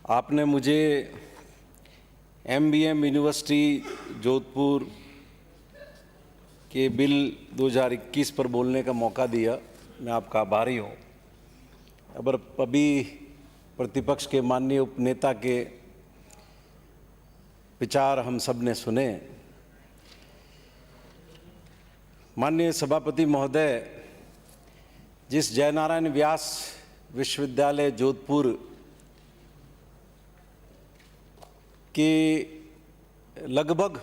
आपने मुझे MBM university Jodhpur के बिल 2021 पर बोलने का मौका दिया, मैं आपका आभारी हूँ। अभी प्रतिपक्ष के माननीय उपनेता के विचार हम सब ने सुने। माननीय सभापति महोदय, जिस जयनारायण व्यास विश्वविद्यालय जोधपुर के लगभग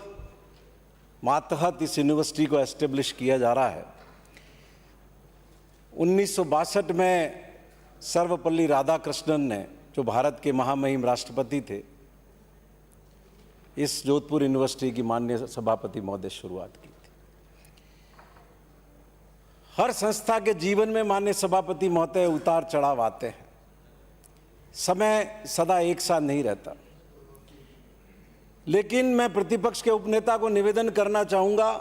मातहत इस यूनिवर्सिटी को एस्टेब्लिश किया जा रहा है, 1962 में सर्वपल्ली राधाकृष्णन ने, जो भारत के महामहिम राष्ट्रपति थे, इस जोधपुर यूनिवर्सिटी की माननीय सभापति महोदय शुरुआत की थी। हर संस्था के जीवन में माननीय सभापति महोदय उतार चढ़ाव आते हैं, समय सदा एक साथ नहीं रहता। लेकिन मैं प्रतिपक्ष के उपनेता को निवेदन करना चाहूँगा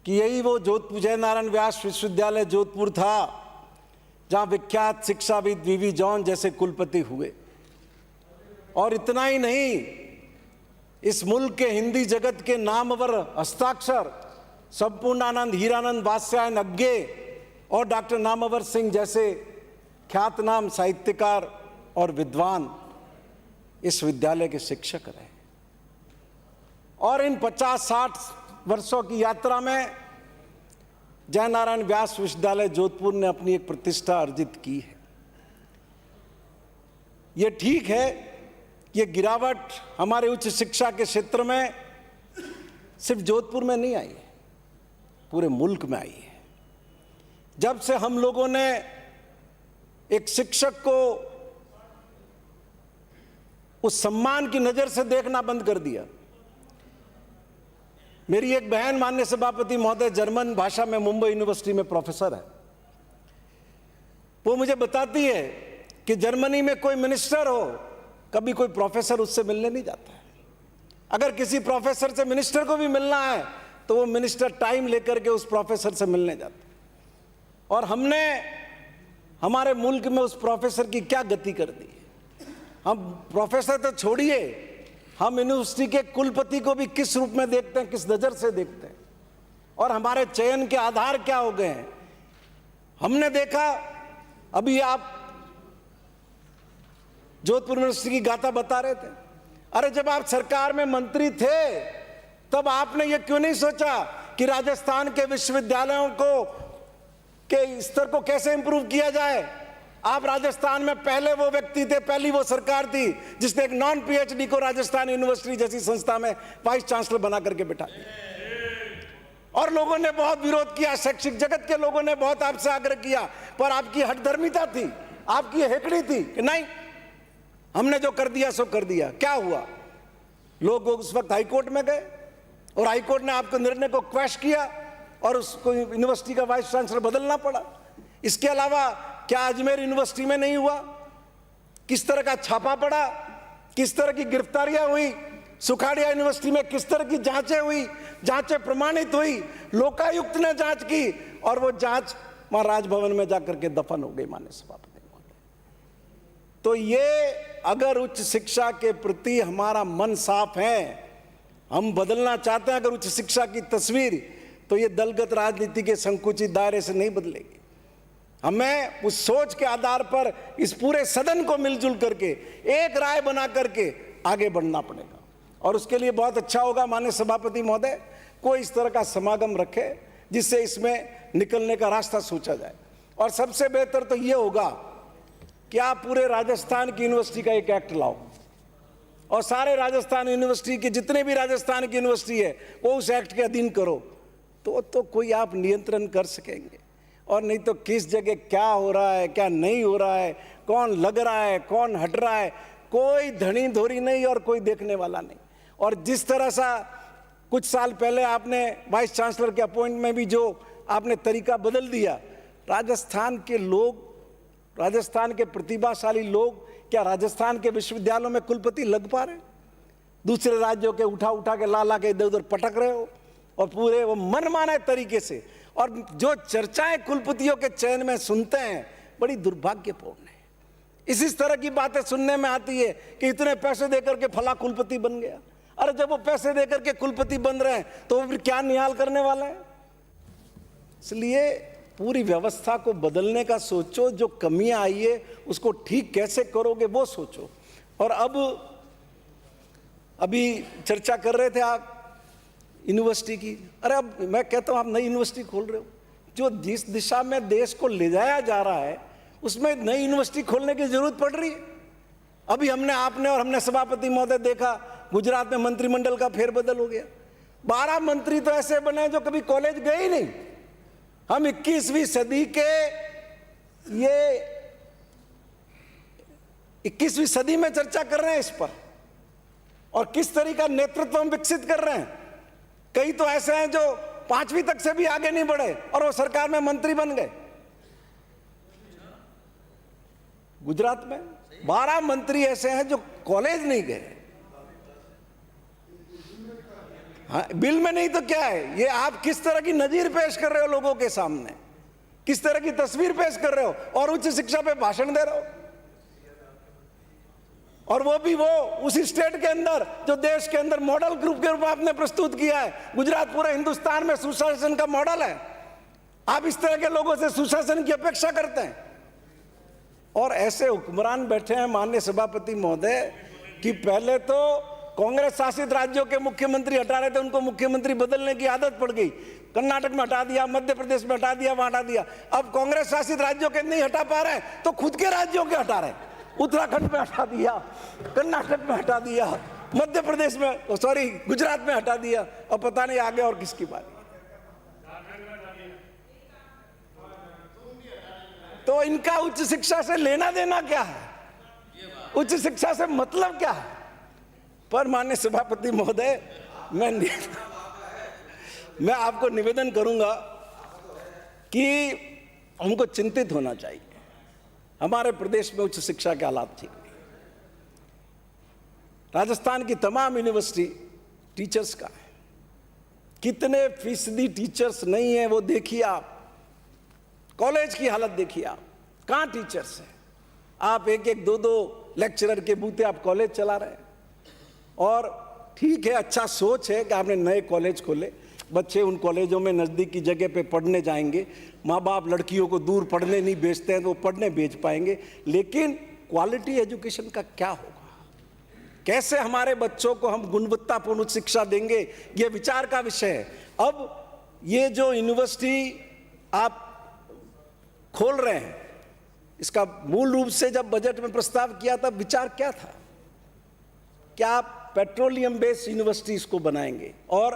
कि यही वो जोधपुर जयनारायण व्यास विश्वविद्यालय जोधपुर था जहाँ विख्यात शिक्षाविद वीवी जॉन जैसे कुलपति हुए। और इतना ही नहीं, इस मुल्क के हिंदी जगत के नामवर हस्ताक्षर संपूर्णानंद, हीरानंद वात्स्यायन अग्गे और डॉक्टर नामवर सिंह जैसे ख्यातनाम साहित्यकार और विद्वान इस विद्यालय के शिक्षक रहे। और इन 50-60 वर्षों की यात्रा में जयनारायण व्यास विश्वविद्यालय जोधपुर ने अपनी एक प्रतिष्ठा अर्जित की है। ये ठीक है, ये गिरावट हमारे उच्च शिक्षा के क्षेत्र में सिर्फ जोधपुर में नहीं आई है, पूरे मुल्क में आई है। जब से हम लोगों ने एक शिक्षक को उस सम्मान की नजर से देखना बंद कर दिया। मेरी एक बहन माननीय सभापति महोदय जर्मन भाषा में मुंबई यूनिवर्सिटी में प्रोफेसर है। वो मुझे बताती है कि जर्मनी में कोई मिनिस्टर हो, कभी कोई प्रोफेसर उससे मिलने नहीं जाता है। अगर किसी प्रोफेसर से मिनिस्टर को भी मिलना है तो वो मिनिस्टर टाइम लेकर के उस प्रोफेसर से मिलने जाता है। और हमने हमारे मुल्क में उस प्रोफेसर की क्या गति कर दी। हम प्रोफेसर तो छोड़िए, हम यूनिवर्सिटी के कुलपति को भी किस रूप में देखते हैं, किस नज़र से देखते हैं, और हमारे चयन के आधार क्या हो गए हैं। हमने देखा, अभी आप जोधपुर यूनिवर्सिटी की गाथा बता रहे थे। अरे जब आप सरकार में मंत्री थे तब आपने ये क्यों नहीं सोचा कि राजस्थान के विश्वविद्यालयों को के स्तर को कैसे इंप्रूव किया जाए। आप राजस्थान में पहले वो व्यक्ति थे, पहली वो सरकार थी जिसने एक नॉन PhD को राजस्थान यूनिवर्सिटी जैसी संस्था में वाइस चांसलर बना करके बिठा दिया। और लोगों ने बहुत विरोध किया, शैक्षिक जगत के लोगों ने बहुत आपसे आग्रह किया, पर आपकी हठधर्मिता थी, आपकी हेकड़ी थी कि नहीं, हमने जो कर दिया सो कर दिया। क्या हुआ, लोग उस वक्त हाईकोर्ट में गए और हाईकोर्ट ने आपके निर्णय को क्वैश किया और उसको यूनिवर्सिटी का वाइस चांसलर बदलना पड़ा। इसके अलावा क्या अजमेर यूनिवर्सिटी में नहीं हुआ? किस तरह का छापा पड़ा, किस तरह की गिरफ्तारियां हुई, सुखाड़िया यूनिवर्सिटी में किस तरह की जांचें हुई, जांचें प्रमाणित हुई, लोकायुक्त ने जांच की और वो जांच वहां राजभवन में जाकर के दफन हो गई माननीय सभापति। तो ये अगर उच्च शिक्षा के प्रति हमारा मन साफ है, हम बदलना चाहते हैं अगर उच्च शिक्षा की तस्वीर, तो ये दलगत राजनीति के संकुचित दायरे से नहीं बदलेगी। हमें उस सोच के आधार पर इस पूरे सदन को मिलजुल करके एक राय बना करके आगे बढ़ना पड़ेगा। और उसके लिए बहुत अच्छा होगा माननीय सभापति महोदय कोई इस तरह का समागम रखे जिससे इसमें निकलने का रास्ता सोचा जाए। और सबसे बेहतर तो ये होगा कि आप पूरे राजस्थान की यूनिवर्सिटी का एक एक्ट लाओ और सारे राजस्थान यूनिवर्सिटी के जितने भी राजस्थान की यूनिवर्सिटी है वो उस एक्ट के अधीन करो, तो कोई आप नियंत्रण कर सकेंगे। और नहीं तो किस जगह क्या हो रहा है, क्या नहीं हो रहा है, कौन लग रहा है, कौन हट रहा है, कोई धनी धोरी नहीं और कोई देखने वाला नहीं। और जिस तरह सा कुछ साल पहले आपने वाइस चांसलर के अपॉइंटमेंट में भी जो आपने तरीका बदल दिया, राजस्थान के लोग, राजस्थान के प्रतिभाशाली लोग क्या राजस्थान के विश्वविद्यालयों में कुलपति लग पा रहे? दूसरे राज्यों के उठा उठा के ला के इधर उधर पटक रहे हो और पूरे वो मनमाने तरीके से। और जो चर्चाएं कुलपतियों के चयन में सुनते हैं बड़ी दुर्भाग्यपूर्ण है। इसी तरह की बातें सुनने में आती है कि इतने पैसे देकर के फला कुलपति बन गया। अरे जब वो पैसे देकर के कुलपति बन रहे हैं तो फिर क्या निहाल करने वाले हैं? इसलिए पूरी व्यवस्था को बदलने का सोचो, जो कमियां आई है उसको ठीक कैसे करोगे वो सोचो। और अब अभी चर्चा कर रहे थे आप यूनिवर्सिटी की। अरे अब मैं कहता हूं आप नई यूनिवर्सिटी खोल रहे हो, जो जिस दिशा में देश को ले जाया जा रहा है उसमें नई यूनिवर्सिटी खोलने की जरूरत पड़ रही है। अभी आपने और हमने सभापति महोदय देखा, गुजरात में मंत्रिमंडल का फेरबदल हो गया। 12 मंत्री तो ऐसे बने जो कभी कॉलेज गए ही नहीं। हम 21वीं सदी के ये 21वीं सदी में चर्चा कर रहे हैं इस पर, और किस तरीके का नेतृत्व हम विकसित कर रहे हैं। कई तो ऐसे हैं जो 5वीं तक से भी आगे नहीं बढ़े और वो सरकार में मंत्री बन गए। गुजरात में 12 मंत्री ऐसे हैं जो कॉलेज नहीं गए। हाँ, बिल में नहीं तो क्या है? ये आप किस तरह की नजीर पेश कर रहे हो लोगों के सामने, किस तरह की तस्वीर पेश कर रहे हो, और उच्च शिक्षा पे भाषण दे रहे हो, और वो भी वो उसी स्टेट के अंदर जो देश के अंदर मॉडल ग्रुप के रूप में आपने प्रस्तुत किया है। गुजरात पूरे हिंदुस्तान में सुशासन का मॉडल है। आप इस तरह के लोगों से सुशासन की अपेक्षा करते हैं, और ऐसे हुक्मरान बैठे हैं माननीय सभापति महोदय कि पहले तो कांग्रेस शासित राज्यों के मुख्यमंत्री हटा रहे थे, उनको मुख्यमंत्री बदलने की आदत पड़ गई। कर्नाटक में हटा दिया, मध्य प्रदेश में हटा दिया, वहां हटा दिया। अब कांग्रेस शासित राज्यों के नहीं हटा पा रहे तो खुद के राज्यों के हटा रहे। उत्तराखंड में हटा दिया, कर्नाटक में हटा दिया, मध्य प्रदेश में सॉरी गुजरात में हटा दिया, और पता नहीं आगे और किसकी बात। तो इनका उच्च शिक्षा से लेना देना क्या है? उच्च शिक्षा से मतलब क्या है? पर माननीय सभापति महोदय, मैं आपको निवेदन करूंगा कि हमको चिंतित होना चाहिए। हमारे प्रदेश में उच्च शिक्षा के हालात ठीक नहीं। राजस्थान की तमाम यूनिवर्सिटी टीचर्स का है, कितने फीसदी टीचर्स नहीं है वो देखिए आप। कॉलेज की हालत देखिए आप, कहां टीचर्स हैं? आप एक एक दो दो लेक्चरर के बूते आप कॉलेज चला रहे हैं। और ठीक है, अच्छा सोच है कि आपने नए कॉलेज खोले, बच्चे उन कॉलेजों में नज़दीक की जगह पे पढ़ने जाएंगे। माँ बाप लड़कियों को दूर पढ़ने नहीं भेजते हैं तो वो पढ़ने भेज पाएंगे, लेकिन क्वालिटी एजुकेशन का क्या होगा? कैसे हमारे बच्चों को हम गुणवत्तापूर्ण शिक्षा देंगे, ये विचार का विषय है। अब ये जो यूनिवर्सिटी आप खोल रहे हैं, इसका मूल रूप से जब बजट में प्रस्ताव किया तब विचार क्या था? क्या आप पेट्रोलियम बेस्ड यूनिवर्सिटीज को बनाएंगे और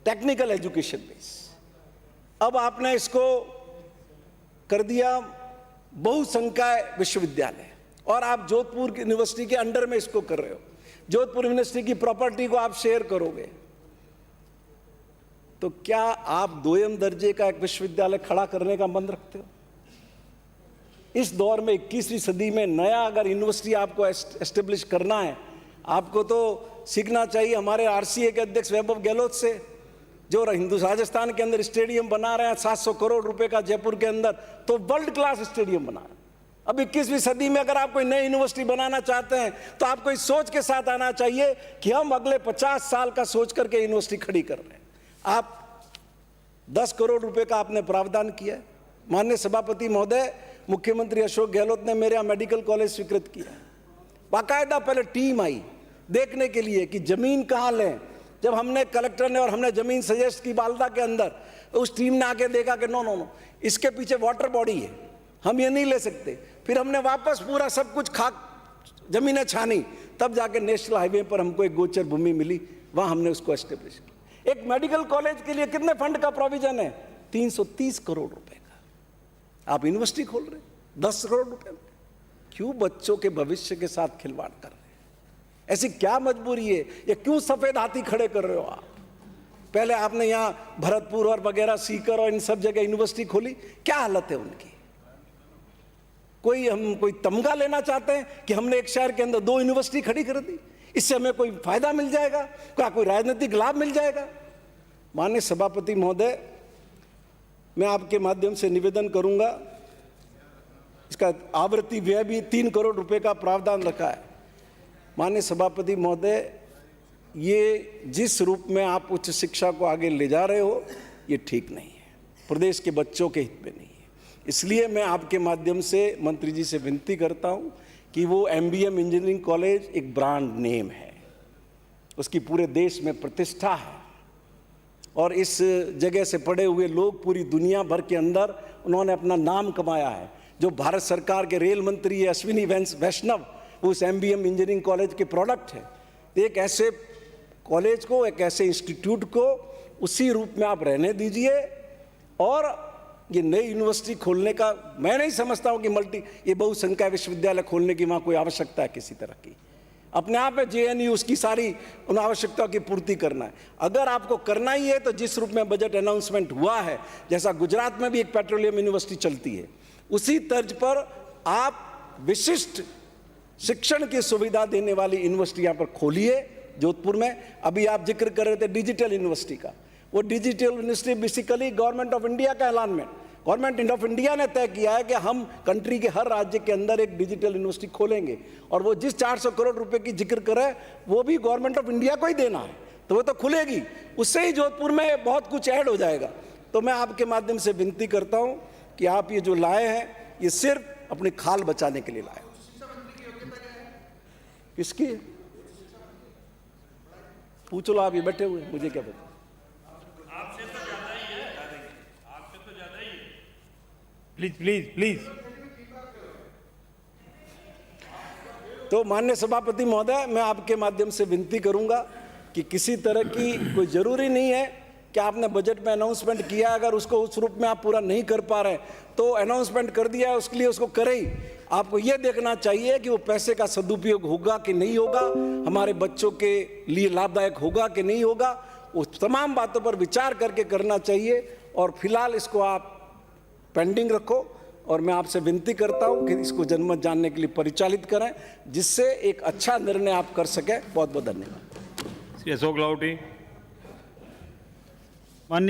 टेक्निकल एजुकेशन बेस। अब आपने इसको कर दिया बहुसंकाय विश्वविद्यालय, और आप जोधपुर यूनिवर्सिटी के अंडर में इसको कर रहे हो। जोधपुर यूनिवर्सिटी की प्रॉपर्टी को आप शेयर करोगे, तो क्या आप दोयम दर्जे का एक विश्वविद्यालय खड़ा करने का मन रखते हो? इस दौर में 21वीं सदी में नया अगर यूनिवर्सिटी आपको एस्टेब्लिश करना है, आपको तो सीखना चाहिए हमारे आरसीए के अध्यक्ष वैभव गहलोत से, जो राजस्थान के अंदर स्टेडियम बना रहे हैं 700 करोड़ रुपए का जयपुर के अंदर, तो वर्ल्ड क्लास स्टेडियम बना रहे हैं। अब 21वीं सदी में अगर आप कोई नई यूनिवर्सिटी बनाना चाहते हैं तो आपको इस सोच के साथ आना चाहिए कि हम अगले 50 साल का सोच करके यूनिवर्सिटी खड़ी कर रहे हैं। आप 10 करोड़ रुपए का आपने प्रावधान किया है। माननीय सभापति महोदय, मुख्यमंत्री अशोक गहलोत ने मेरे यहाँ मेडिकल कॉलेज स्वीकृत किया। बाकायदा पहले टीम आई देखने के लिए कि जमीन कहाँ लें। जब हमने कलेक्टर ने और हमने जमीन सजेस्ट की बालदा के अंदर, उस टीम ने आके देखा कि नो, इसके पीछे वाटर बॉडी है, हम ये नहीं ले सकते। फिर हमने वापस पूरा सब कुछ खाक जमीनें छानी, तब जाके नेशनल हाईवे पर हमको एक गोचर भूमि मिली, वहां हमने उसको एस्टेब्लिश किया। एक मेडिकल कॉलेज के लिए कितने फंड का प्रोविजन है? 330 करोड़ रुपए का। आप यूनिवर्सिटी खोल रहे 10 करोड़ रुपए में। क्यों बच्चों के भविष्य के साथ खिलवाड़ कर रहे हैं? ऐसी क्या मजबूरी है? ये क्यों सफेद हाथी खड़े कर रहे हो आप? पहले आपने यहाँ भरतपुर और वगैरह सीकर और इन सब जगह यूनिवर्सिटी खोली, क्या हालत है उनकी? हम कोई तमगा लेना चाहते हैं कि हमने एक शहर के अंदर 2 यूनिवर्सिटी खड़ी कर दी, इससे हमें कोई फायदा मिल जाएगा, क्या कोई राजनीतिक लाभ मिल जाएगा? माननीय सभापति महोदय, मैं आपके माध्यम से निवेदन करूंगा इसका आवृत्ति व्यय भी 3 करोड़ रुपए का प्रावधान रखा है। माननीय सभापति महोदय, ये जिस रूप में आप उच्च शिक्षा को आगे ले जा रहे हो, ये ठीक नहीं है, प्रदेश के बच्चों के हित में नहीं है। इसलिए मैं आपके माध्यम से मंत्री जी से विनती करता हूं कि वो MBM इंजीनियरिंग कॉलेज एक ब्रांड नेम है, उसकी पूरे देश में प्रतिष्ठा है, और इस जगह से पढ़े हुए लोग पूरी दुनिया भर के अंदर उन्होंने अपना नाम कमाया है। जो भारत सरकार के रेल मंत्री है अश्विनी वैष्णव, वो उस MBM इंजीनियरिंग कॉलेज के प्रोडक्ट है। एक ऐसे कॉलेज को, एक ऐसे इंस्टीट्यूट को उसी रूप में आप रहने दीजिए, और ये नई यूनिवर्सिटी खोलने का मैं नहीं समझता हूँ कि ये बहुसंख्या विश्वविद्यालय खोलने की वहाँ कोई आवश्यकता है किसी तरह की। अपने आप में JNU उसकी सारी उन आवश्यकताओं की पूर्ति करना है। अगर आपको करना ही है तो जिस रूप में बजट अनाउंसमेंट हुआ है, जैसा गुजरात में भी एक पेट्रोलियम यूनिवर्सिटी चलती है, उसी तर्ज पर आप विशिष्ट शिक्षण की सुविधा देने वाली यूनिवर्सिटी यहाँ पर खोलिए जोधपुर में। अभी आप जिक्र कर रहे थे डिजिटल यूनिवर्सिटी का, वो digital university basically government of India का ऐलानमेंट, गवर्नमेंट ऑफ इंडिया ने तय किया है कि हम कंट्री के हर राज्य के अंदर एक डिजिटल यूनिवर्सिटी खोलेंगे, और वो जिस 400 करोड़ रुपए की जिक्र करे वो भी गवर्नमेंट ऑफ इंडिया को ही देना है, तो वो तो खुलेगी, उससे ही जोधपुर में बहुत कुछ ऐड हो जाएगा। तो मैं आपके माध्यम से विनती करता हूँ कि आप ये जो लाए हैं, ये सिर्फ अपनी खाल बचाने के लिए लाए। किसकी पूछ लो, आप ये बैठे हुए, मुझे क्या पता। आपसे तो ज्यादा ही है, आपसे तो ज्यादा ही है। Please please please. तो माननीय सभापति महोदय, मैं आपके माध्यम से विनती करूंगा कि किसी तरह की कोई जरूरी नहीं है कि आपने बजट में अनाउंसमेंट किया, अगर उसको उस रूप में आप पूरा नहीं कर पा रहे तो अनाउंसमेंट कर दिया है, उसके लिए उसको करें ही। आपको यह देखना चाहिए कि वो पैसे का सदुपयोग होगा कि नहीं होगा, हमारे बच्चों के लिए लाभदायक होगा कि नहीं होगा, उस तमाम बातों पर विचार करके करना चाहिए। और फिलहाल इसको आप पेंडिंग रखो, और मैं आपसे विनती करता हूं कि इसको जनमत जानने के लिए परिचालित करें, जिससे एक अच्छा निर्णय आप कर सकें। बहुत बहुत धन्यवाद। श्री अशोक लाहोटी।